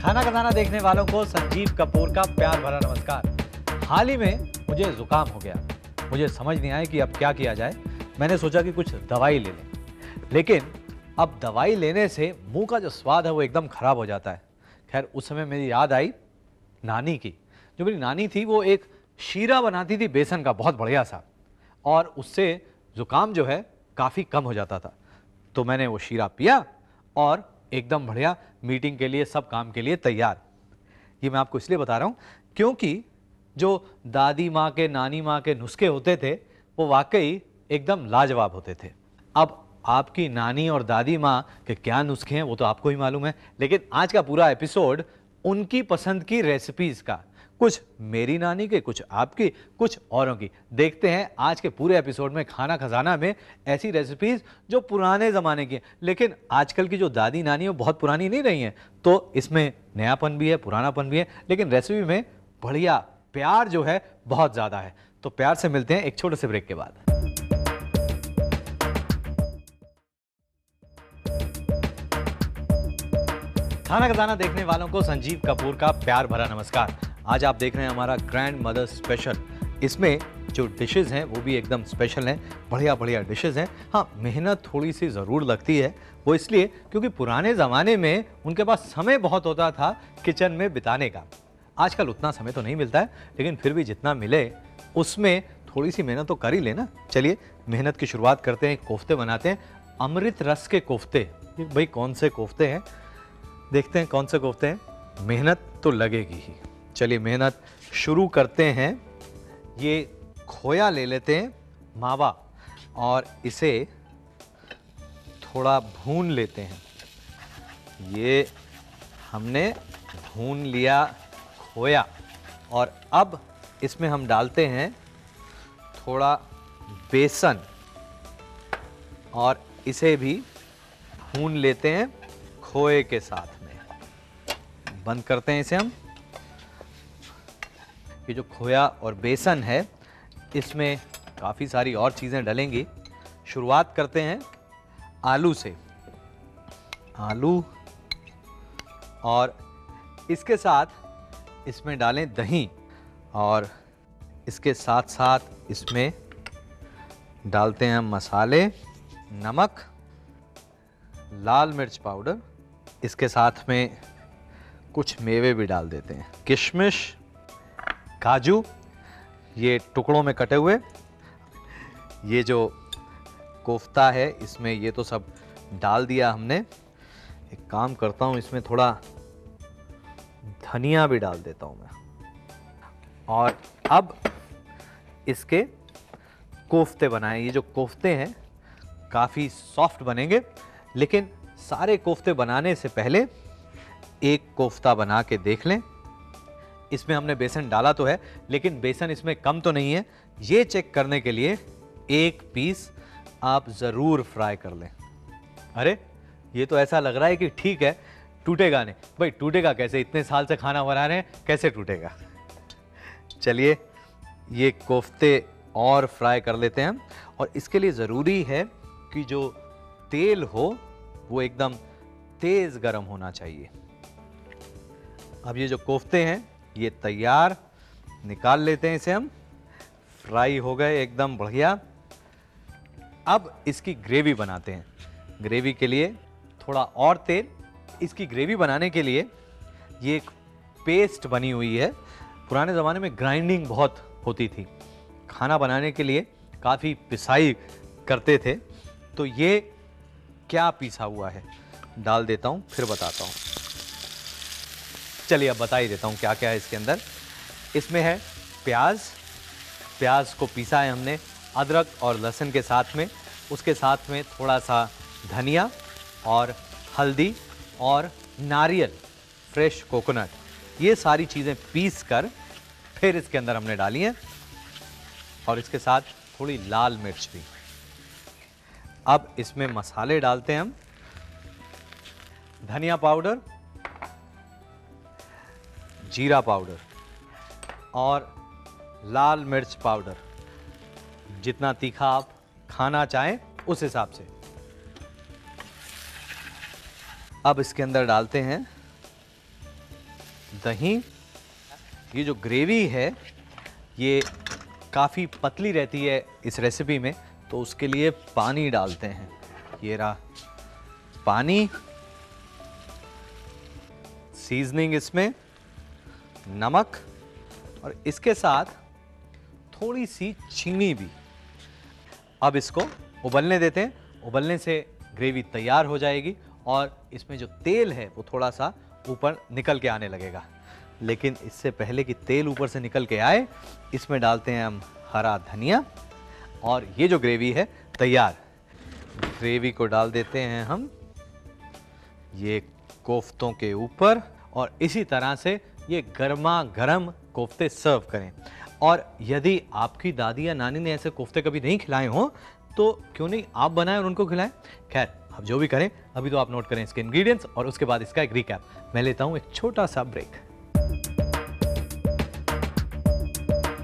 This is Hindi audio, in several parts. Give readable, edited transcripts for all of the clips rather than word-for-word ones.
खाना खजाना देखने वालों को संजीव कपूर का प्यार भरा नमस्कार। हाल ही में मुझे जुकाम हो गया। मुझे समझ नहीं आया कि अब क्या किया जाए। मैंने सोचा कि कुछ दवाई ले लें, लेकिन अब दवाई लेने से मुंह का जो स्वाद है वो एकदम खराब हो जाता है। खैर, उस समय मेरी याद आई नानी की। जो मेरी नानी थी वो एक शीरा बनाती थी बेसन का, बहुत बढ़िया सा, और उससे जुकाम जो है काफ़ी कम हो जाता था। तो मैंने वो शीरा पिया और एकदम बढ़िया, मीटिंग के लिए, सब काम के लिए तैयार। ये मैं आपको इसलिए बता रहा हूँ क्योंकि जो दादी माँ के, नानी माँ के नुस्खे होते थे वो वाकई एकदम लाजवाब होते थे। अब आपकी नानी और दादी माँ के क्या नुस्खे हैं वो तो आपको ही मालूम है, लेकिन आज का पूरा एपिसोड उनकी पसंद की रेसिपीज का, कुछ मेरी नानी के, कुछ आपकी, कुछ औरों की। देखते हैं आज के पूरे एपिसोड में खाना खजाना में ऐसी रेसिपीज जो पुराने ज़माने की हैं, लेकिन आजकल की जो दादी नानी है वो बहुत पुरानी नहीं रही हैं। तो इसमें नयापन भी है, पुरानापन भी है, लेकिन रेसिपी में बढ़िया प्यार जो है बहुत ज़्यादा है। तो प्यार से मिलते हैं एक छोटे से ब्रेक के बाद। खाना खजाना देखने वालों को संजीव कपूर का प्यार भरा नमस्कार। आज आप देख रहे हैं हमारा ग्रैंड मदर स्पेशल। इसमें जो डिशेस हैं वो भी एकदम स्पेशल हैं, बढ़िया बढ़िया डिशेस हैं। हाँ, मेहनत थोड़ी सी ज़रूर लगती है, वो इसलिए क्योंकि पुराने ज़माने में उनके पास समय बहुत होता था किचन में बिताने का। आजकल उतना समय तो नहीं मिलता है, लेकिन फिर भी जितना मिले उसमें थोड़ी सी मेहनत तो कर ही लेना। चलिए मेहनत की शुरुआत करते हैं। कोफ्ते बनाते हैं, अमृत रस के कोफ्ते। भाई कौन से कोफ्ते हैं, देखते हैं कौन से कोफ्ते हैं। मेहनत तो लगेगी ही। चलिए मेहनत शुरू करते हैं। ये खोया ले लेते हैं, मावा, और इसे थोड़ा भून लेते हैं। ये हमने भून लिया खोया, और अब इसमें हम डालते हैं थोड़ा बेसन और इसे भी भून लेते हैं खोए के साथ में। बंद करते हैं इसे हम। ये जो खोया और बेसन है इसमें काफ़ी सारी और चीज़ें डलेंगी। शुरुआत करते हैं आलू से। आलू, और इसके साथ इसमें डालें दही, और इसके साथ साथ इसमें डालते हैं मसाले, नमक, लाल मिर्च पाउडर। इसके साथ में कुछ मेवे भी डाल देते हैं, किशमिश, काजू, ये टुकड़ों में कटे हुए। ये जो कोफ्ता है इसमें ये तो सब डाल दिया हमने। एक काम करता हूँ, इसमें थोड़ा धनिया भी डाल देता हूँ मैं। और अब इसके कोफ्ते बनाएं। ये जो कोफ्ते हैं काफ़ी सॉफ्ट बनेंगे, लेकिन सारे कोफ्ते बनाने से पहले एक कोफ्ता बना के देख लें। इसमें हमने बेसन डाला तो है, लेकिन बेसन इसमें कम तो नहीं है। ये चेक करने के लिए एक पीस आप ज़रूर फ्राई कर लें। अरे ये तो ऐसा लग रहा है कि ठीक है, टूटेगा नहीं। भाई टूटेगा कैसे, इतने साल से खाना बना रहे हैं, कैसे टूटेगा। चलिए ये कोफ्ते और फ्राई कर लेते हैं। और इसके लिए ज़रूरी है कि जो तेल हो वो एकदम तेज़ गर्म होना चाहिए। अब ये जो कोफ्ते हैं ये तैयार, निकाल लेते हैं इसे हम। फ्राई हो गए एकदम बढ़िया। अब इसकी ग्रेवी बनाते हैं। ग्रेवी के लिए थोड़ा और तेल। इसकी ग्रेवी बनाने के लिए ये एक पेस्ट बनी हुई है। पुराने ज़माने में ग्राइंडिंग बहुत होती थी, खाना बनाने के लिए काफ़ी पिसाई करते थे। तो ये क्या पीसा हुआ है डाल देता हूँ, फिर बताता हूँ। चलिए अब बता ही देता हूँ क्या क्या है इसके अंदर। इसमें है प्याज। प्याज को पीसा है हमने अदरक और लहसुन के साथ में। उसके साथ में थोड़ा सा धनिया और हल्दी और नारियल, फ्रेश कोकोनट, ये सारी चीज़ें पीस कर फिर इसके अंदर हमने डाली हैं। और इसके साथ थोड़ी लाल मिर्च भी। अब इसमें मसाले डालते हैं हम। धनिया पाउडर, जीरा पाउडर और लाल मिर्च पाउडर। जितना तीखा आप खाना चाहें उस हिसाब से। अब इसके अंदर डालते हैं दही। ये जो ग्रेवी है ये काफ़ी पतली रहती है इस रेसिपी में, तो उसके लिए पानी डालते हैं। ये रहा पानी, सीजनिंग इसमें नमक और इसके साथ थोड़ी सी चीनी भी। अब इसको उबलने देते हैं। उबलने से ग्रेवी तैयार हो जाएगी और इसमें जो तेल है वो थोड़ा सा ऊपर निकल के आने लगेगा। लेकिन इससे पहले कि तेल ऊपर से निकल के आए, इसमें डालते हैं हम हरा धनिया और ये जो ग्रेवी है तैयार। ग्रेवी को डाल देते हैं हम ये कोफ्तों के ऊपर और इसी तरह से ये गर्मा गर्म कोफ्ते सर्व करें। और यदि आपकी दादी या नानी ने ऐसे कोफ्ते कभी नहीं खिलाए हों तो क्यों नहीं आप बनाएं और उनको खिलाएं। खैर, आप जो भी करें, अभी तो आप नोट करें इसके इंग्रेडिएंट्स और उसके बाद इसका एक रिकैप। मैं लेता हूं एक छोटा सा ब्रेक।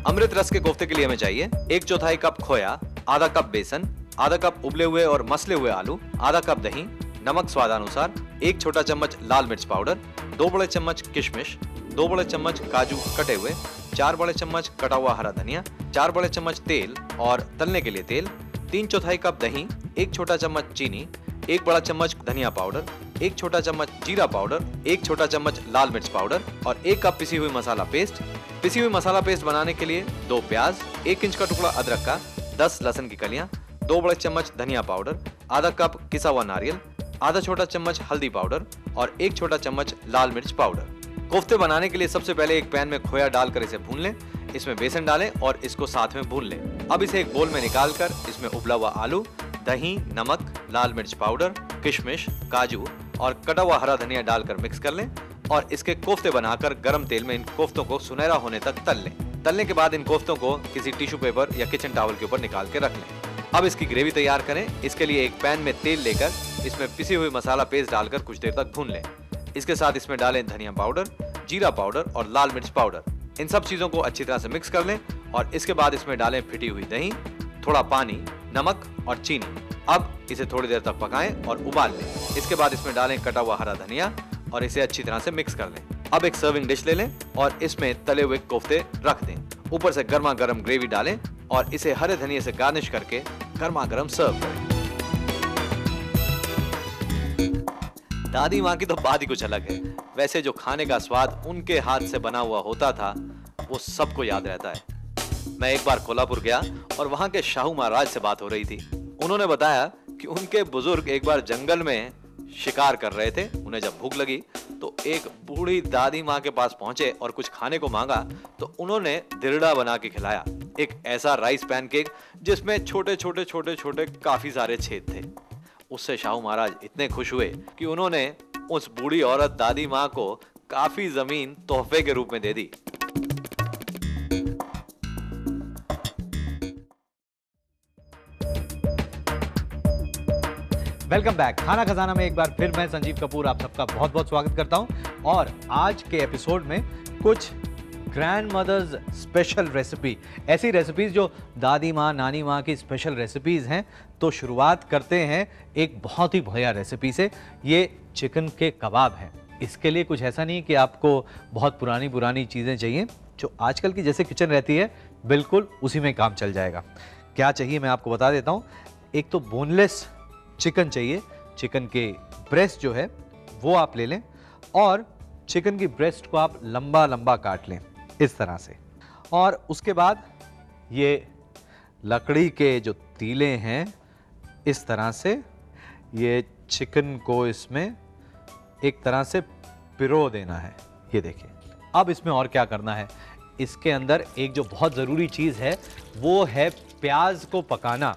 अमृत रस के कोफ्ते के लिए हमें चाहिए 1/4 कप खोया, आधा कप बेसन, आधा कप उबले हुए और मसले हुए आलू, आधा कप दही, नमक स्वादानुसार, 1 छोटा चम्मच लाल मिर्च पाउडर, 2 बड़े चम्मच किशमिश, 2 बड़े चम्मच काजू कटे हुए, 4 बड़े चम्मच कटा हुआ हरा धनिया, 4 बड़े चम्मच तेल और तलने के लिए तेल, 3/4 कप दही, 1 छोटा चम्मच चीनी, 1 बड़ा चम्मच धनिया पाउडर, 1 छोटा चम्मच जीरा पाउडर, 1 छोटा चम्मच लाल मिर्च पाउडर और 1 कप पिसी हुई मसाला पेस्ट। पिसी हुई मसाला पेस्ट बनाने के लिए 2 प्याज, 1 इंच का टुकड़ा अदरक का, 10 लहसुन की कलियां, 2 बड़े चम्मच धनिया पाउडर, आधा कप किसा हुआ नारियल, आधा छोटा चम्मच हल्दी पाउडर और 1 छोटा चम्मच लाल मिर्च पाउडर। कोफ्ते बनाने के लिए सबसे पहले एक पैन में खोया डालकर इसे भून लें। इसमें बेसन डालें और इसको साथ में भून लें। अब इसे एक बोल में निकालकर इसमें उबला हुआ आलू, दही, नमक, लाल मिर्च पाउडर, किशमिश, काजू और कटा हुआ हरा धनिया डालकर मिक्स कर लें और इसके कोफ्ते बनाकर गरम तेल में इन कोफ्तों को सुनहरा होने तक तल लें। तलने के बाद इन कोफ्तों को किसी टिश्यू पेपर या किचन टॉवल के ऊपर निकाल के रख लें। अब इसकी ग्रेवी तैयार करें। इसके लिए एक पैन में तेल लेकर इसमें पिसी हुई मसाला पेस्ट डालकर कुछ देर तक भून लें। इसके साथ इसमें डालें धनिया पाउडर, जीरा पाउडर और लाल मिर्च पाउडर। इन सब चीजों को अच्छी तरह से मिक्स कर लें और इसके बाद इसमें डालें फिटी हुई दही, थोड़ा पानी, नमक और चीनी। अब इसे थोड़ी देर तक पकाएं और उबाल लें। इसके बाद इसमें डालें कटा हुआ हरा धनिया और इसे अच्छी तरह से मिक्स कर लें। अब एक सर्विंग डिश ले लें और इसमें तले हुए कोफ्ते रख दें। ऊपर से गर्मा गर्म ग्रेवी डालें और इसे हरे धनिये से गार्निश करके गर्मा गर्म सर्व करें। दादी माँ की तो बात ही कुछ अलग है। वैसे जो खाने का स्वाद उनके हाथ से बना हुआ होता था वो सबको याद रहता है। मैं एक बार कोल्हापुर गया और वहां के शाहू महाराज से बात हो रही थी। उन्होंने बताया कि उनके बुजुर्ग एक बार जंगल में शिकार कर रहे थे। उन्हें जब भूख लगी तो एक बूढ़ी दादी माँ के पास पहुंचे और कुछ खाने को मांगा तो उन्होंने दिरड़ा बना के खिलाया। एक ऐसा राइस पैनकेक जिसमें छोटे छोटे छोटे छोटे काफी सारे छेद थे। उससे शाहू महाराज इतने खुश हुए कि उन्होंने उस बूढ़ी औरत दादी माँ को काफी जमीन तोहफे के रूप में दे दी। Welcome back. खाना खजाना में एक बार फिर मैं संजीव कपूर आप सबका बहुत बहुत स्वागत करता हूं। और आज के एपिसोड में कुछ ग्रैंड मदर्स स्पेशल रेसिपी, ऐसी रेसिपीज जो दादी माँ नानी माँ की स्पेशल रेसिपीज हैं। तो शुरुआत करते हैं एक बहुत ही बढ़िया रेसिपी से। ये चिकन के कबाब हैं। इसके लिए कुछ ऐसा नहीं कि आपको बहुत पुरानी पुरानी चीज़ें चाहिए। जो आजकल की जैसे किचन रहती है बिल्कुल उसी में काम चल जाएगा। क्या चाहिए मैं आपको बता देता हूँ। एक तो बोनलेस चिकन चाहिए। चिकन के ब्रेस्ट जो है वो आप ले लें और चिकन की ब्रेस्ट को आप लंबा लंबा काट लें इस तरह से। और उसके बाद ये लकड़ी के जो तीले हैं इस तरह से ये चिकन को इसमें एक तरह से पिरो देना है। ये देखिए। अब इसमें और क्या करना है, इसके अंदर एक जो बहुत ज़रूरी चीज़ है वो है प्याज को पकाना।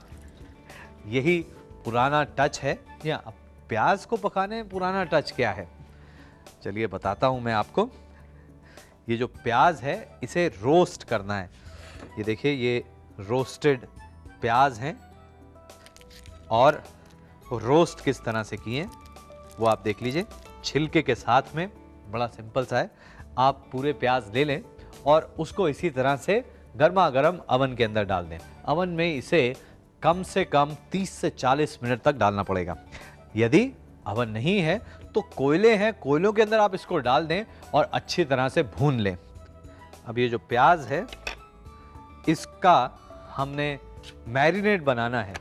यही पुराना टच है। या प्याज को पकाने में पुराना टच क्या है, चलिए बताता हूं मैं आपको। ये जो प्याज है इसे रोस्ट करना है। ये देखिए ये रोस्टेड प्याज हैं और रोस्ट किस तरह से किए वो आप देख लीजिए। छिलके के साथ में बड़ा सिंपल सा है। आप पूरे प्याज ले लें और उसको इसी तरह से गर्मा गर्म अवन के अंदर डाल दें। अवन में इसे कम से कम 30 से 40 मिनट तक डालना पड़ेगा। यदि अवन नहीं है तो कोयले हैं, कोयलों के अंदर आप इसको डाल दें और अच्छी तरह से भून लें। अब ये जो प्याज है इसका हमने मैरिनेट बनाना है।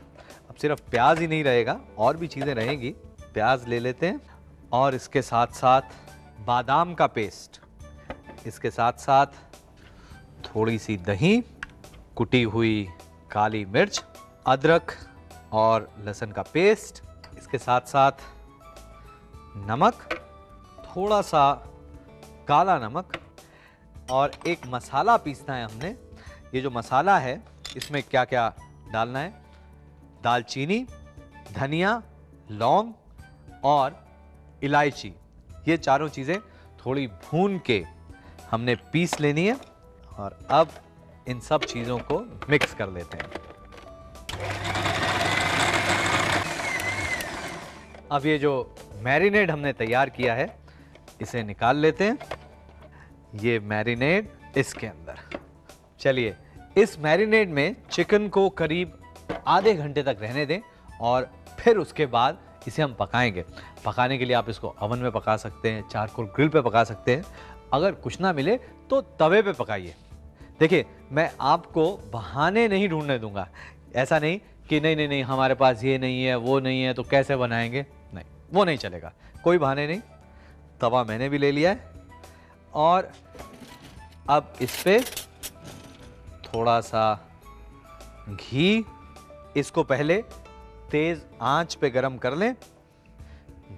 अब सिर्फ प्याज ही नहीं रहेगा, और भी चीज़ें रहेंगी। प्याज ले लेते हैं और इसके साथ साथ बादाम का पेस्ट, इसके साथ साथ थोड़ी सी दही, कुटी हुई काली मिर्च, अदरक और लहसुन का पेस्ट, इसके साथ साथ नमक, थोड़ा सा काला नमक, और एक मसाला पीसना है हमने। ये जो मसाला है इसमें क्या क्या डालना है? दालचीनी, धनिया, लौंग और इलायची, ये चारों चीज़ें थोड़ी भून के हमने पीस लेनी है। और अब इन सब चीज़ों को मिक्स कर लेते हैं। अब ये जो मैरिनेड हमने तैयार किया है इसे निकाल लेते हैं। ये मैरिनेड इसके अंदर। चलिए, इस मैरिनेड में चिकन को करीब आधे घंटे तक रहने दें और फिर उसके बाद इसे हम पकाएंगे। पकाने के लिए आप इसको ओवन में पका सकते हैं, चारकोल ग्रिल पे पका सकते हैं। अगर कुछ ना मिले तो तवे पे पकाइए। देखिए, मैं आपको बहाने नहीं ढूंढने दूंगा। ऐसा नहीं कि नहीं नहीं नहीं हमारे पास ये नहीं है वो नहीं है तो कैसे बनाएंगे, नहीं, वो नहीं चलेगा। कोई बहाने नहीं। तवा मैंने भी ले लिया है और अब इस पे थोड़ा सा घी, इसको पहले तेज आंच पे गरम कर लें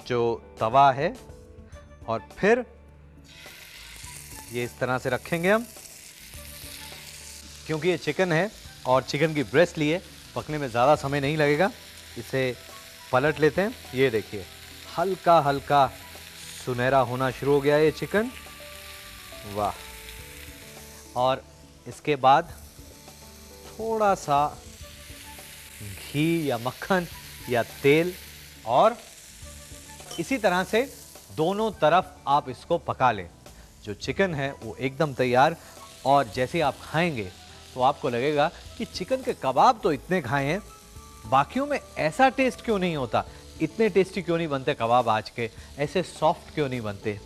जो तवा है, और फिर ये इस तरह से रखेंगे हम। क्योंकि ये चिकन है और चिकन की ब्रेस्ट लिए पकने में ज़्यादा समय नहीं लगेगा। इसे पलट लेते हैं। ये देखिए, हल्का हल्का सुनहरा होना शुरू हो गया ये चिकन। वाह। और इसके बाद थोड़ा सा घी या मक्खन या तेल, और इसी तरह से दोनों तरफ आप इसको पका लें। जो चिकन है वो एकदम तैयार, और जैसे आप खाएंगे तो आपको लगेगा कि चिकन के कबाब तो इतने खाए हैं, बाकियों में ऐसा टेस्ट क्यों नहीं होता, इतने टेस्टी क्यों नहीं बनते कबाब आज के, ऐसे सॉफ्ट क्यों नहीं बनते।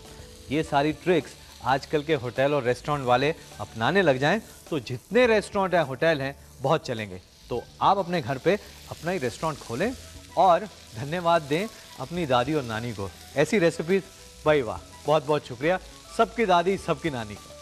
ये सारी ट्रिक्स आजकल के होटल और रेस्टोरेंट वाले अपनाने लग जाएं तो जितने रेस्टोरेंट हैं, होटल हैं, बहुत चलेंगे। तो आप अपने घर पे अपना ही रेस्टोरेंट खोलें और धन्यवाद दें अपनी दादी और नानी को। ऐसी रेसिपीज, भाई वाह, बहुत बहुत शुक्रिया। सबकी दादी सबकी नानी को।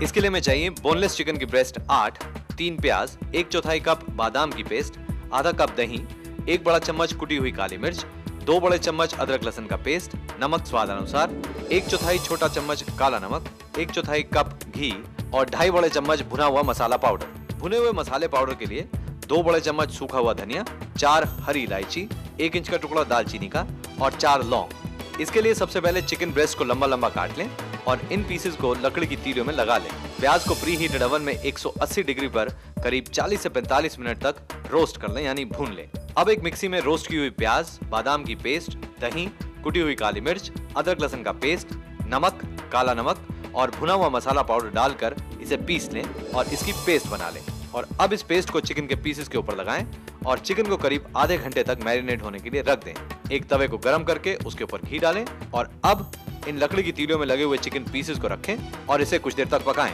इसके लिए हमें चाहिए बोनलेस चिकन की ब्रेस्ट 8, 3 प्याज, 1/4 कप बादाम की पेस्ट, आधा कप दही, 1 बड़ा चम्मच कुटी हुई काली मिर्च, 2 बड़े चम्मच अदरक लहसुन का पेस्ट, नमक स्वाद अनुसार, 1/4 छोटा चम्मच काला नमक, 1/4 कप घी और 2.5 बड़े चम्मच भुना हुआ मसाला पाउडर। भुने हुए मसाले पाउडर के लिए 2 बड़े चम्मच सूखा हुआ धनिया, 4 हरी इलायची, 1 इंच का टुकड़ा दालचीनी का और 4 लौंग। इसके लिए सबसे पहले चिकन ब्रेस्ट को लंबा लंबा काट लें और इन पीसेस को लकड़ी की तीलियों में लगा लें। प्याज को प्री हीटेड ओवन में 180 डिग्री पर करीब 40 से 45 मिनट तक रोस्ट कर लें, यानी भून लें। अब एक मिक्सी में रोस्ट की हुई प्याज, बादाम की पेस्ट, दही, कुटी हुई काली मिर्च, अदरक लहसुन का पेस्ट, नमक, काला नमक और भुना हुआ मसाला पाउडर डालकर इसे पीस लें और इसकी पेस्ट बना लें। और अब इस पेस्ट को चिकन के पीसेस के ऊपर लगाएं और चिकन को करीब आधे घंटे तक मैरिनेट होने के लिए रख दें। एक तवे को गर्म करके उसके ऊपर घी डालें और अब इन लकड़ी की तीलियों में लगे हुए चिकन पीसेस को रखें और इसे कुछ देर तक पकाएं।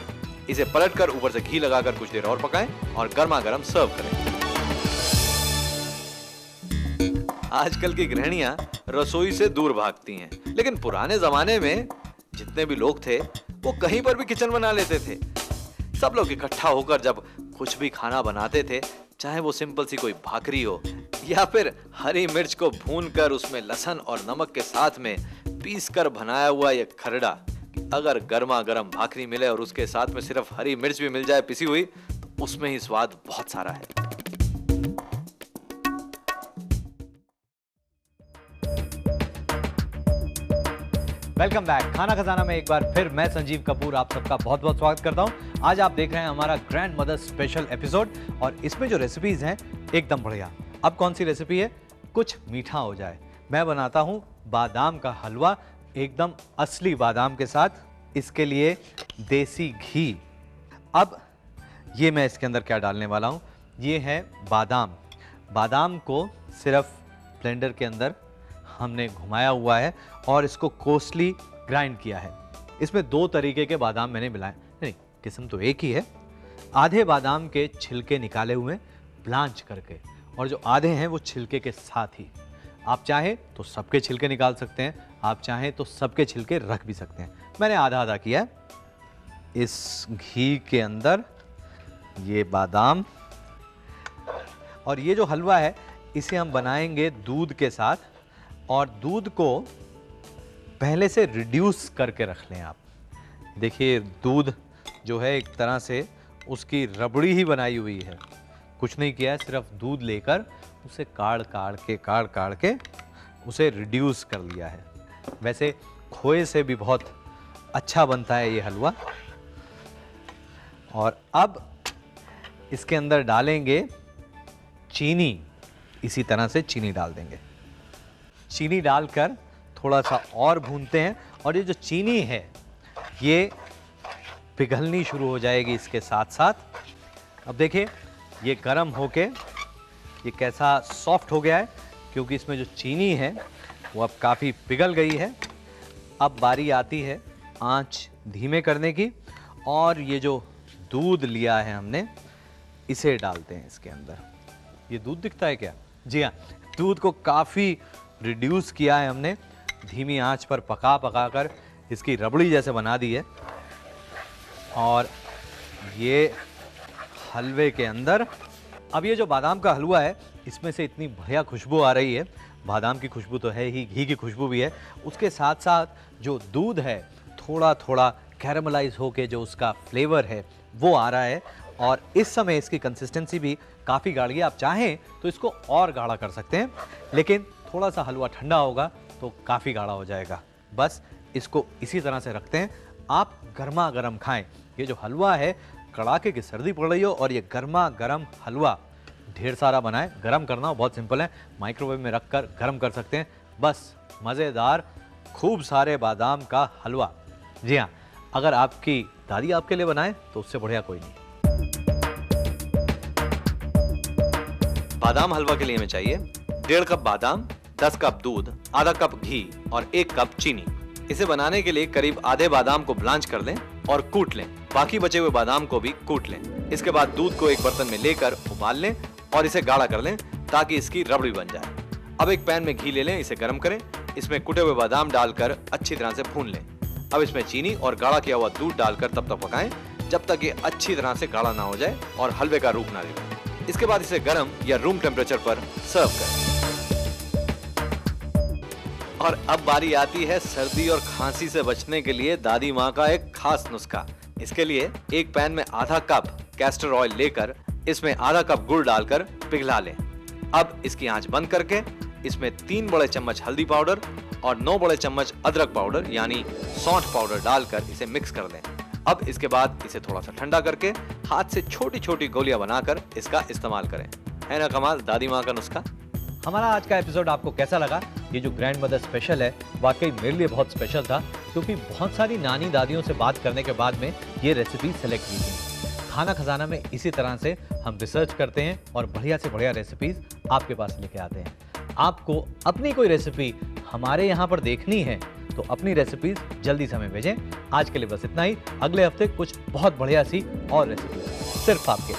इसे पलटकर ऊपर से घी लगाकर कुछ देर और पकाएं और गर्मा गर्म सर्व करें। आजकल की गृहिणियां रसोई से दूर भागती हैं, लेकिन पुराने जमाने में जितने भी लोग थे वो कहीं पर भी किचन बना लेते थे। सब लोग इकट्ठा होकर जब कुछ भी खाना बनाते थे, चाहे वो सिंपल सी कोई भाकरी हो या फिर हरी मिर्च को भूनकर उसमें लहसुन और नमक के साथ में पीस कर बनाया हुआ ये खरड़ा, अगर गर्मा गर्म भाकरी मिले और उसके साथ में सिर्फ हरी मिर्च भी मिल जाए पिसी हुई, तो उसमें ही स्वाद बहुत सारा है। Welcome back. खाना खजाना में एक बार फिर मैं संजीव कपूर आप सबका बहुत बहुत स्वागत करता हूं। आज आप देख रहे हैं हमारा ग्रैंड मदर स्पेशल एपिसोड और इसमें जो रेसिपीज हैं एकदम बढ़िया। अब कौन सी रेसिपी है? कुछ मीठा हो जाए। मैं बनाता हूं बादाम का हलवा, एकदम असली बादाम के साथ। इसके लिए देसी घी। अब ये मैं इसके अंदर क्या डालने वाला हूं, ये है बादाम। बादाम को सिर्फ ब्लेंडर के अंदर हमने घुमाया हुआ है और इसको कोर्सली ग्राइंड किया है। इसमें 2 तरीके के बादाम मैंने मिलाए, नहीं किस्म तो एक ही है। आधे बादाम के छिलके निकाले हुए ब्लांच करके, और जो आधे हैं वो छिलके के साथ ही। आप चाहें तो सबके छिलके निकाल सकते हैं, आप चाहें तो सबके छिलके रख भी सकते हैं। मैंने आधा आधा किया है। इस घी के अंदर ये बादाम, और ये जो हलवा है इसे हम बनाएंगे दूध के साथ, और दूध को पहले से रिड्यूस करके रख लें आप। देखिए दूध जो है एक तरह से उसकी रबड़ी ही बनाई हुई है, कुछ नहीं किया है, सिर्फ दूध लेकर उसे काढ़ के उसे रिड्यूस कर लिया है। वैसे खोए से भी बहुत अच्छा बनता है ये हलवा। और अब इसके अंदर डालेंगे चीनी, इसी तरह से चीनी डाल देंगे। चीनी डालकर थोड़ा सा और भूनते हैं, और ये जो चीनी है ये पिघलनी शुरू हो जाएगी इसके साथ साथ। अब देखिए ये गर्म होके ये कैसा सॉफ्ट हो गया है, क्योंकि इसमें जो चीनी है वो अब काफ़ी पिघल गई है। अब बारी आती है आंच धीमे करने की, और ये जो दूध लिया है हमने इसे डालते हैं इसके अंदर। ये दूध दिखता है क्या? जी हाँ, दूध को काफ़ी रिड्यूस किया है हमने, धीमी आंच पर पका कर इसकी रबड़ी जैसे बना दी है। और ये हलवे के अंदर अब ये जो बादाम का हलवा है इसमें से इतनी बढ़िया खुशबू आ रही है। बादाम की खुशबू तो है ही, घी की खुशबू भी है, उसके साथ साथ जो दूध है थोड़ा थोड़ा कैरमलाइज होके जो उसका फ्लेवर है वो आ रहा है। और इस समय इसकी कंसिस्टेंसी भी काफ़ी गाढ़ी है। आप चाहें तो इसको और गाढ़ा कर सकते हैं, लेकिन थोड़ा सा हलवा ठंडा होगा तो काफ़ी गाढ़ा हो जाएगा। बस इसको इसी तरह से रखते हैं, आप गर्मा गर्म खाएं। ये जो हलवा है, कड़ाके की सर्दी पड़ रही हो और ये गर्मा गर्म हलवा ढेर सारा बनाएं। गरम करना बहुत सिंपल है, माइक्रोवेव में रखकर गरम कर सकते हैं। बस मज़ेदार खूब सारे बादाम का हलवा। जी हाँ, अगर आपकी दादी आपके लिए बनाए तो उससे बढ़िया कोई नहीं। बादाम हलवा के लिए हमें चाहिए 1.5 कप बादाम, 10 कप दूध, आधा कप घी और 1 कप चीनी। इसे बनाने के लिए करीब आधे बादाम को ब्लांच कर लें और कूट लें। बाकी बचे हुए बादाम को भी कूट लें। इसके बाद दूध को एक बर्तन में लेकर उबाल लें और इसे गाढ़ा कर लें ताकि इसकी रबड़ी बन जाए। अब एक पैन में घी ले लें, इसे गर्म करें, इसमें कुटे हुए बादाम डालकर अच्छी तरह से भून लें। अब इसमें चीनी और गाढ़ा किया हुआ दूध डालकर तब तक पकाएं जब तक ये अच्छी तरह से गाढ़ा ना हो जाए और हलवे का रूप ना ले। इसके बाद इसे गर्म या रूम टेम्परेचर पर सर्व करें। और अब बारी आती है सर्दी और खांसी से बचने के लिए दादी माँ का एक खास नुस्खा। इसके लिए एक पैन में आधा कप कैस्टर ऑयल लेकर इसमें आधा कप गुड़ डालकर पिघला लें। अब इसकी आंच बंद करके इसमें 3 बड़े चम्मच हल्दी पाउडर और 9 बड़े चम्मच अदरक पाउडर यानी सौंठ पाउडर डालकर इसे मिक्स कर लें। अब इसके बाद इसे थोड़ा सा ठंडा करके हाथ से छोटी छोटी गोलियां बनाकर इसका इस्तेमाल करें। है ना कमाल दादी माँ का नुस्खा। हमारा आज का एपिसोड आपको कैसा लगा? ये जो ग्रैंड मदर स्पेशल है वाकई मेरे लिए बहुत स्पेशल था, क्योंकि बहुत सारी नानी दादियों से बात करने के बाद में ये रेसिपी सेलेक्ट की थी। खाना खजाना में इसी तरह से हम रिसर्च करते हैं और बढ़िया से बढ़िया रेसिपीज आपके पास लेके आते हैं। आपको अपनी कोई रेसिपी हमारे यहाँ पर देखनी है तो अपनी रेसिपीज जल्दी से हमें भेजें। आज के लिए बस इतना ही। अगले हफ्ते कुछ बहुत बढ़िया सी और रेसिपी सिर्फ आपके